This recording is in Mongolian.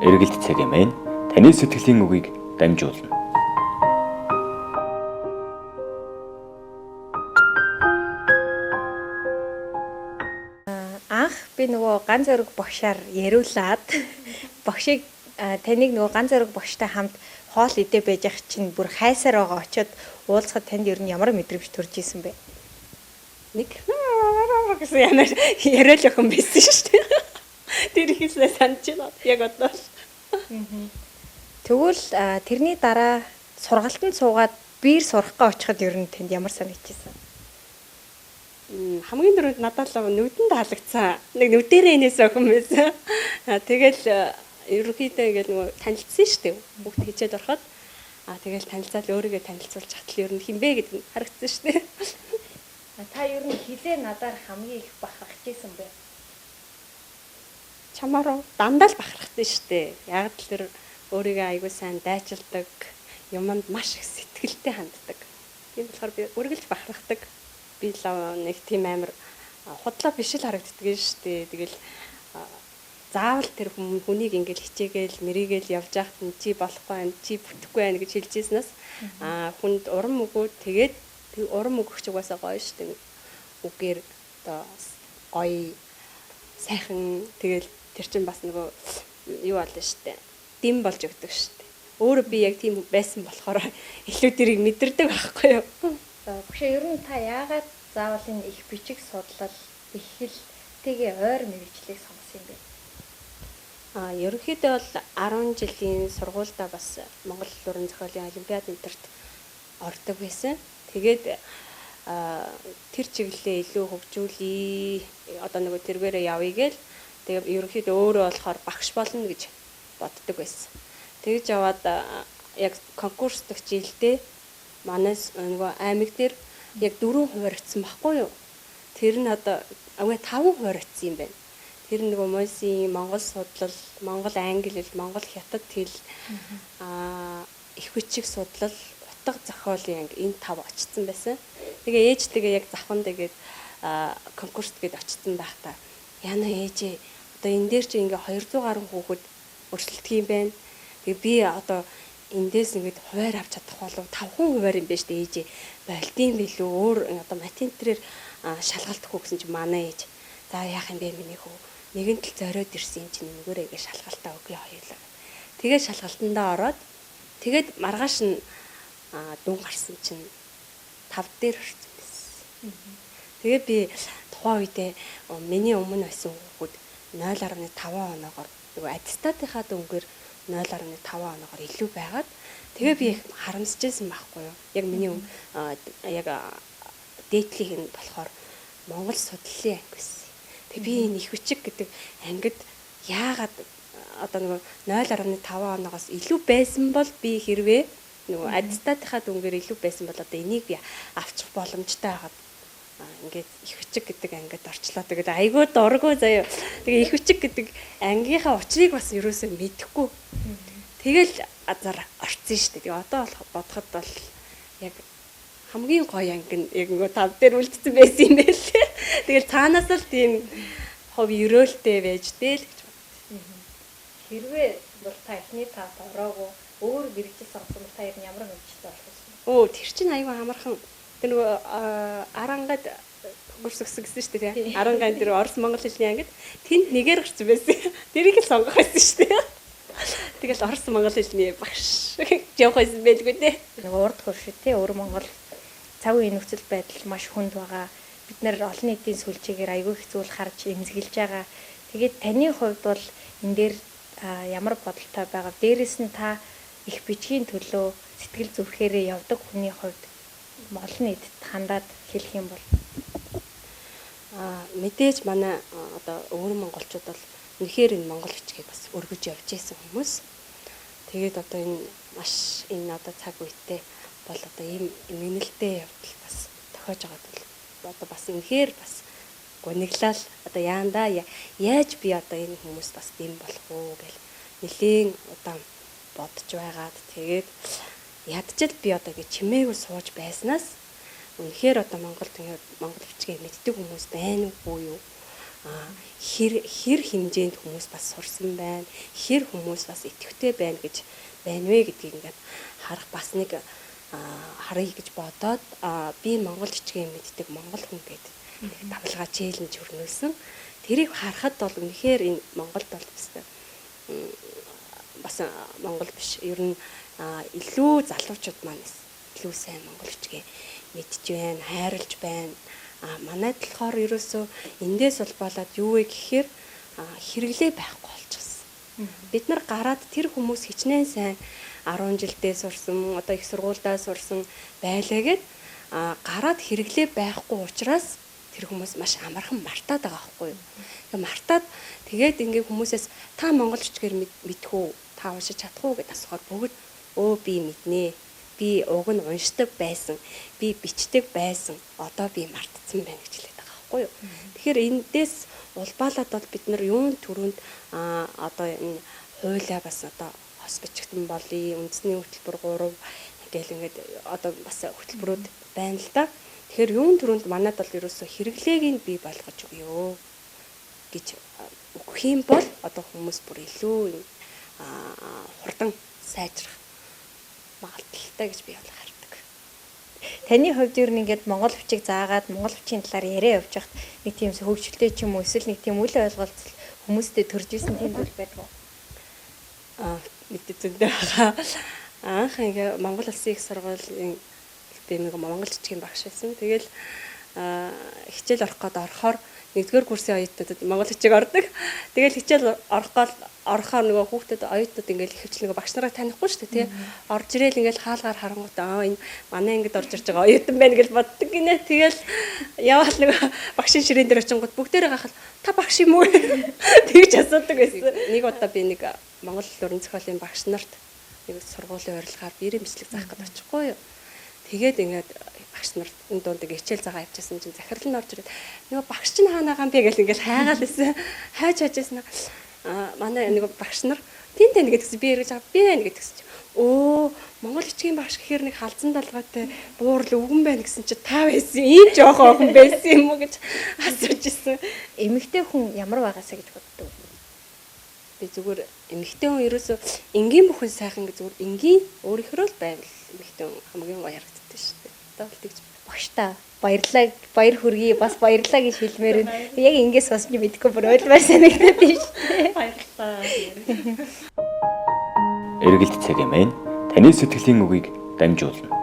Эргэлт цэгийн таны сэтгэлийн үгийг дамжуулна. Анх би нөгөө ганц зөрөг багшаар яриулаад багшийг таныг нөгөө ганц зөрөг багштай хамт хоол идэ байж ах чинь бүр хайсаар байгаа очиод уулзахад танд ер нь ямар мэдрэмж төрж исэн бэ? Нэг гэсэн ямар яриул охин байсан шүү дээ. Тэр ихээсээ санаж байна. Яг одоо. Тэгвэл тэрний дараа сургалтанд суугаад биер сурахгаа очиход ер нь танд ямар санагдчихсан? Хамгийн дөрөнд надад л нүдэнд хаалгацсан. Нэг нүдэрээ энэс охин байсан. Тэгэл ерөнхийдөө ингээл нөгөө танилцсан шүү дээ. Бүгд хичээд ороход тэгэл танилцаад өөрийгөө танилцуулж хатал ер нь хинбэ гэдэг нь харагдсан шүү дээ. Та ер нь хилээ надаар хамгийн их бахархажсэн бэ? Чамааруу дандаа л бахархсан шүү дээ. Яг л тэр өөрийгөө аягүй сайн дайчилдаг, юмд маш их сэтгэлтэй ханддаг. Тийм болохоор би үргэлж бахархдаг. Би л нэг тийм амар худлаа биш л харагддаг шүү дээ. Тэгэл заавал тэр хүнийг ингээл хичээгээл мэрийгээл явж яхад нь чи болохгүй байх, чи бүтэхгүй байх гэж хэлжсэнээс хүнд урам өгөө тэгээд урам өгөх угаасаа гоё шүү дээ. Үгээр одоо гоё сайхан тэгэл тэр чинь бас нөгөө юу болно шүү дээ. Дэм болж өгдөг шүү дээ. Өөрөө би яг тийм байсан болохоор илүү тэрийг мэдэрдэг байхгүй юу? Багшаа ер нь та яагаад заавал энэ их бичиг судлал, их хэлтэйгээ ойр мэргэжлийг сонгосон юм бэ? Ерөнхийдөө бол 10 жилийн сургуультай бас Монгол уран зохиолын олимпиад энтерт ордог байсан. Тэгээд тэр чиглэлээ илүү хөгжүүлээ. Одоо нөгөө тэргээрээ явъя гээл. Тэгээд ерөнхийдөө өөрөө болохоор багш болно гэж боддог байсан. Тэгж яваад яг конкурс дэх жилдээ манайс нөгөө аймаг дээр яг 4 хуваагдсан байхгүй юу? Тэр нь одоо 5 хуваагдсан юм байна. Тэр нөгөө мойсын Монгол судлал, Монгол англи хэл, Монгол хятад хэл их бичиг судлал, утга зохиолын анги энэ 5 очсон байсан. Тэгээ ээжтэйгээ яг завхан тэгээд конкурст гээд очсон байх та. Яна ээжээ одоо энэ дээр чи ингээ 200 гаруй хүүхэд өрсөлдөх юм байна. Тэгээ би одоо эндээс ингээд хуваар авч чадах болов 5 хуваар юм байна шүү дээ ээжээ. Болдсон билүү өөр одоо математрээр шалгалтгүй гэсэн чи манай ээж. За яах юм бэ миний хүү. Нэгэн тал зориод ирсэн чинь нэгээрээ ингээ шалгалтаа өгье хоёулаа. Тэгээ шалгалтандаа ороод тэгээд маргааш нь дүн гарсан чинь 5 дээр орсон байсан. Тэгээ би тухайн үедээ миний өмнө байсан хүүхэд 0.5 оноогоор нөгөө аттестатынхаа дүнгээр 0.5 оноогоор илүү байгаад тэгээ би их харамсажсэн байхгүй юу. Яг миний яг дээдлийг нь болохоор Монгол судлалын анги байсан. Тэгээ би энэ их бичиг гэдэг ангид яагаад одоо нөгөө 0.5 оноогоос илүү байсан бол би хэрвээ нөгөө аттестатынхаа дүнгээр илүү байсан бол одоо энийг би авчих боломжтой байгаад ингээд их бичиг гэдэг ангид орчлоо. Тэгээд айгүй дургүй заяа. Тэгээ их бичиг гэдэг ангийнхаа учрыг бас ерөөсөө мэдэхгүй. Тэгэл азар орцсон шүү дээ. Тэгээ одоо бодоход бол яг хамгийн гоё анги нь яг нөгөө 5 дээр үлдсэн байсан юм байна лээ. Тэгэл цаанаас л тийм хов өрөөлтэй байж дээл гэж бодсон. Хэрвээ бол та эхний таад ороогүй өөр мэргэжил сонгосон бол та ер нь ямар мэргэжлтэй болох вэ? Тэр чинь аюу амархан. Тэр нөгөө Арангад курс өгсөн гэсэн шүү дээ. Арангад тэр Орос Монгол хэлний ангид тэнд нэгээр гарсан байсан. Тэрийг л сонгох байсан шүү дээ. Тэгэл Орос Монгол хэлний багш явах байсан байлгүй дээ. Нөгөө урд хөршид тий өөр Монгол цаг үеийн нөхцөл байдал маш хүнд байгаа. Бид нэр олон нийтийн сүлжээгээр аягүй их зүйл харж эмзэглэж байгаа. Тэгээд таны хувьд бол энэ дээр ямар бодолтой байгаа? Дээрээс нь та их бичгийн төлөө сэтгэл зүрхээрээ явдаг хүний хувьд олон нийтэд хандаад хэлэх юм бол мэдээж манай одоо өвөр монголчууд бол үнэхээр энэ монгол бичгийг бас өргөж явж байсан хүмүүс. Тэгээд одоо энэ маш энэ одоо цаг үедээ бол одоо ийм эмгэнэлтэй явдал бас тохиож байгаад бол одоо бас үнэхээр бас гуниглал одоо яандаа яаж би одоо энэ хүмүүс бас дэм болох уу гэл нэлийн удаан бодож байгаад тэгээд ядчил би одоо ингэ чимээгүй сууж байснаас үнэхээр одоо Монгол бичгийг мэддэг хүмүүс байна уу юу? хэр хэмжээнд хүмүүс бас сурсан байна, хэр хүмүүс бас идэвхтэй байна гэж байна вэ гэдгийг ингээд харах бас нэг харъя гэж бодоод би Монгол бичгийн мэддэг монгол хүн гэдэг давлгаа челленж өрнүүлсэн. Тэрийг харахад бол үнэхээр энэ Монголд бол бас монгол биш. Ер нь илүү залуучууд маань илүү сайн монгол бичгээ мэдж байна, хайрлж байна. Манайд болохоор ерөөсөө эндээс улбалаад юу вэ гэхээр хэрэглээ байхгүй болчихсон. Бид нар гараад тэр хүмүүс хичнээн сайн 10 жилдээ сурсан, одоо их сургуульдаа сурсан байлаагээд гараад хэрэглээ байхгүй учраас тэр хүмүүс маш амархан мартаад байгаа байхгүй юу. Тэгээ мартаад тэгээд ингээ хүмүүсээс та монгол бичгээр мэдэх үү, та уншиж чадах уу гэдээ асуухаар бүгд би мэднэ. Би уг нь уншдаг байсан, би бичдэг байсан, одоо би мартцсан байна гэж хэлээд байгаа байхгүй юу. Тэгэхээр эндээс улбаалаад бол бид нар юун төрөнд одоо энэ хуулиа бас одоо хос бичигтэн болъё, үндэсний хөтөлбөр 3 гэл ингээд одоо бас хөтөлбөрүүд байна л да. Тэгэхээр юун төрөнд манайд бол ерөөсөө хэрэглээг нь бий болгож өгөө гэж өгөх юм бол одоо хүмүүс бүр илүү хурдан сайжрах магадaltaй гэж би бол хардаг. Таны хувьд ер нь ингээд монгол бичиг заагаад монгол бичгийн талаар яриа явж хахад нэг тийм хөгжилтэй ч юм уу эсвэл нэг тийм үл ойлголт хүмүүстэй төрж исэн тийм зүйл байдаг уу? Мэдээ зөндөө байгаа. Анх ингээ Монгол Улсын их сургуулийн би нэг монгол бичгийн багш байсан. Тэгэл хичээл орох гээд орохоор нэгдүгээр курсын оюутнуудад монгол бичиг ордог. Тэгэл хичээл орохоор нөгөө хүүхдүүд оюутнууд ингээл ихэвчлэн нөгөө багш нарыг танихгүй шүү дээ тий. Орж ирээл ингээл хаалгаар харангуйтай энэ манай ангид орж ирж байгаа оюутан байна гэж боддог гинэ. Тэгэл яваал нөгөө багшийн ширээн дээр очингууд бүгдээрээ гахал та багш юм уу тэгж асуудаг байсан. Нэг удаа би нэг Монгол уран зохиолын багш нарт нэг сургуулийн урилгаар биерийн бичлэг заах гэж очихгүй юу. Тэгээд ингээд багш нар энэ дунд ингээ хичээл загаа явчихсан чинь захирал нь орж ирээд нөгөө багш чинь хаанагаан бэ гэл ингээл хайгаал байсан. Хайж хажсэн. Манай нөгөө багш нар тэн гэдгсэн би эргэж би байна гэдгсэн чинь монгол бичгийн багш гэхээр нэг халзан далгаатай буурал өвгөн байна гэсэн чинь та байсан ийм жоохон охин байсан юм уу гэж асууж ирсэн. Эмэгтэй хүн ямар байгаасаа гэж боддог. Би зүгээр эмэгтэй хүн ерөөсөө энгийн бүхэн сайхан гэж зүгээр энгийн өөрийнхөө л байвал эмэгтэй хүн хамгийн гоё харагддаг шүү дээ. Одоо бол тэгж багштай баярлаа, баяр хүргэе, бас баярлаа гэж хэлмээр нь яг ингээс бас ч мэдэхгүй бүр ойлгомжтой санагдаад тийм шүү. баярлалаа. Эргэлт цагийн маань таны сэтгэлийн үгийг дамжуулна.